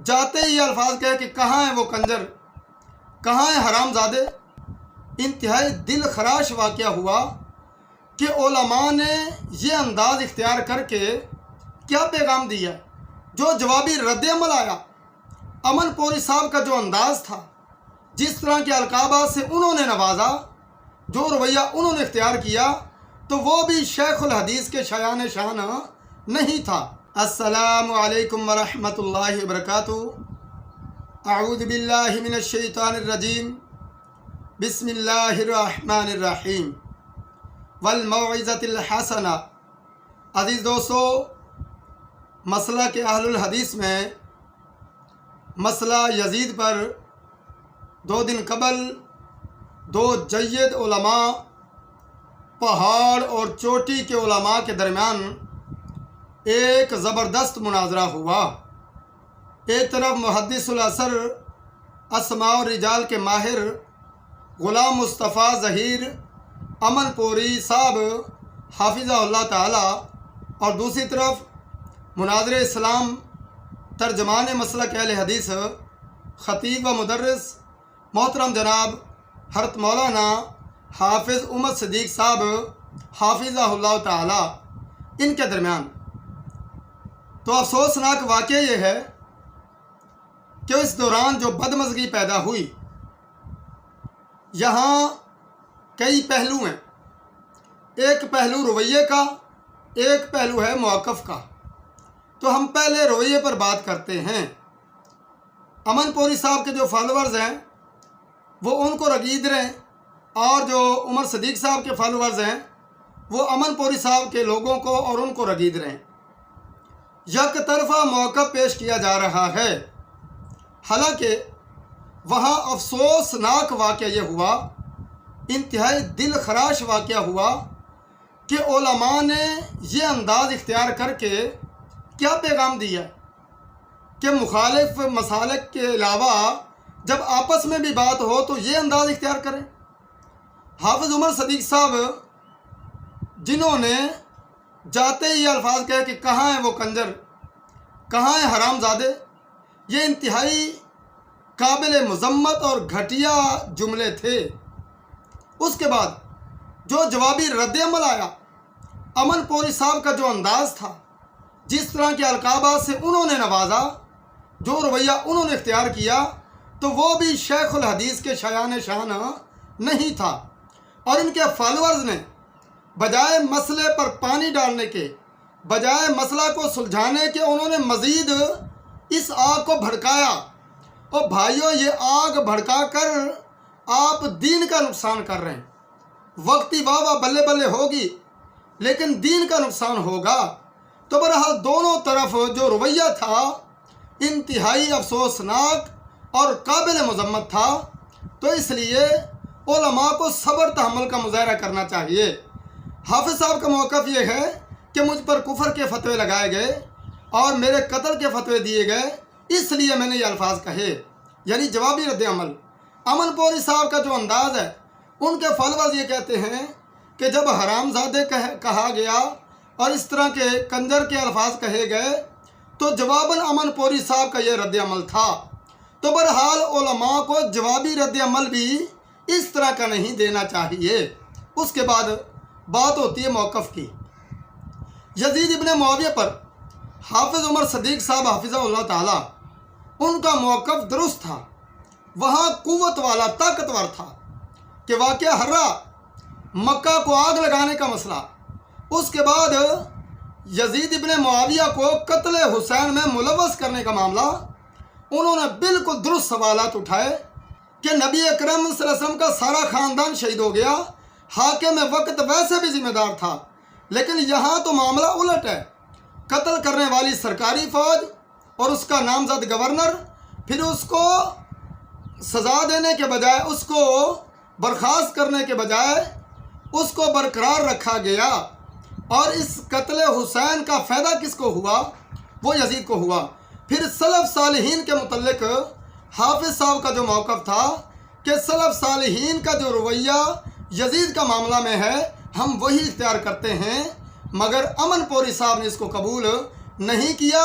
جاتے ہی یہ الفاظ کہے کہ کہاں ہیں وہ کنجر، کہاں ہیں حرام زادے۔ انتہائی دل خراش واقعہ ہوا کہ علماء نے یہ انداز اختیار کر کے کیا پیغام دیا، جو جوابی رد عمل آیا۔ امن پوری صاحب کا جو انداز تھا، جس طرح کے القابات سے انہوں نے نوازا، جو رویہ انہوں نے اختیار کیا، تو وہ بھی شیخ الحدیث کے شایان شان نہیں تھا۔ السلام علیکم ورحمۃ اللہ وبرکاتہ۔ اعوذ باللہ من الشیطان الرجیم، بسم اللہ الرحمن الرحیم، والموعظۃ الحسنہ۔ عزیز دوستو، مسئلہ کے اہل الحدیث میں مسئلہ یزید پر 2 دن قبل 2 جید علماء، پہاڑ اور چوٹی کے علماء کے درمیان ایک زبردست مناظرہ ہوا۔ ایک طرف محدث العصر، اسماء الرجال کے ماہر غلام مصطفیٰ ظہیر امن پوری صاحب حافظہ اللہ تعالی، اور دوسری طرف مناظر اسلام ترجمان مسلک اہل حدیث، خطیب و مدرس محترم جناب حضرت مولانا حافظ عمر صدیق صاحب حافظہ اللہ تعالی، ان کے درمیان۔ تو افسوسناک واقعہ یہ ہے کہ اس دوران جو بدمزگی پیدا ہوئی، یہاں کئی پہلو ہیں۔ ایک پہلو رویے کا، ایک پہلو ہے موقف کا۔ تو ہم پہلے رویے پر بات کرتے ہیں۔ امن پوری صاحب کے جو فالوورز ہیں وہ ان کو رگید رہے ہیں، اور جو عمر صدیق صاحب کے فالوورز ہیں وہ امن پوری صاحب کے لوگوں کو اور ان کو رگید رہے ہیں۔ یک طرفہ موقف پیش کیا جا رہا ہے۔ حالانکہ وہاں افسوسناک واقعہ یہ ہوا، انتہائی دل خراش واقعہ ہوا کہ علماء نے یہ انداز اختیار کر کے کیا پیغام دیا کہ مخالف مسالک کے علاوہ جب آپس میں بھی بات ہو تو یہ انداز اختیار کریں۔ حافظ عمر صدیق صاحب، جنہوں نے جاتے ہی یہ الفاظ کہے کہ کہاں ہیں وہ کنجر، کہاں ہیں حرام زادے، یہ انتہائی قابل مذمت اور گھٹیا جملے تھے۔ اس کے بعد جو جوابی رد عمل آیا، امن پوری صاحب کا جو انداز تھا، جس طرح کے القابات سے انہوں نے نوازا، جو رویہ انہوں نے اختیار کیا، تو وہ بھی شیخ الحدیث کے شایان شان نہیں تھا۔ اور ان کے فالوورز نے بجائے مسئلے پر پانی ڈالنے کے، بجائے مسئلہ کو سلجھانے کے، انہوں نے مزید اس آگ کو بھڑکایا۔ اور بھائیوں، یہ آگ بھڑکا کر آپ دین کا نقصان کر رہے ہیں۔ وقتی واہ واہ بلے بلے ہوگی، لیکن دین کا نقصان ہوگا۔ تو بہرحال دونوں طرف جو رویہ تھا انتہائی افسوسناک اور قابل مذمت تھا۔ تو اس لیے علماء کو صبر تحمل کا مظاہرہ کرنا چاہیے۔ حافظ صاحب کا موقف یہ ہے کہ مجھ پر کفر کے فتوے لگائے گئے اور میرے قتل کے فتوے دیے گئے، اس لیے میں نے یہ الفاظ کہے، یعنی جوابی رد عمل۔ امن پوری صاحب کا جو انداز ہے، ان کے فالوورز یہ کہتے ہیں کہ جب حرام زادے کہا گیا اور اس طرح کے کنجر کے الفاظ کہے گئے تو جواباً امن پوری صاحب کا یہ رد عمل تھا۔ تو بہرحال علماء کو جوابی رد عمل بھی اس طرح کا نہیں دینا چاہیے۔ اس کے بعد بات ہوتی ہے موقف کی۔ یزید ابن معاویہ پر حافظ عمر صدیق صاحب حافظہ اللہ تعالی، ان کا موقف درست تھا، وہاں قوت والا، طاقتور تھا کہ واقعہ ہررا، مکہ کو آگ لگانے کا مسئلہ، اس کے بعد یزید ابن معاویہ کو قتل حسین میں ملوث کرنے کا معاملہ، انہوں نے بالکل درست سوالات اٹھائے کہ نبی اکرم صلی اللہ علیہ وسلم کا سارا خاندان شہید ہو گیا، حاکم وقت ویسے بھی ذمہ دار تھا، لیکن یہاں تو معاملہ الٹ ہے۔ قتل کرنے والی سرکاری فوج اور اس کا نامزد گورنر، پھر اس کو سزا دینے کے بجائے، اس کو برخاست کرنے کے بجائے اس کو برقرار رکھا گیا، اور اس قتل حسین کا فائدہ کس کو ہوا؟ وہ یزید کو ہوا۔ پھر سلف صالحین کے متعلق حافظ صاحب کا جو موقف تھا کہ سلف صالحین کا جو رویہ یزید کا معاملہ میں ہے، ہم وہی اختیار کرتے ہیں، مگر امن پوری صاحب نے اس کو قبول نہیں کیا،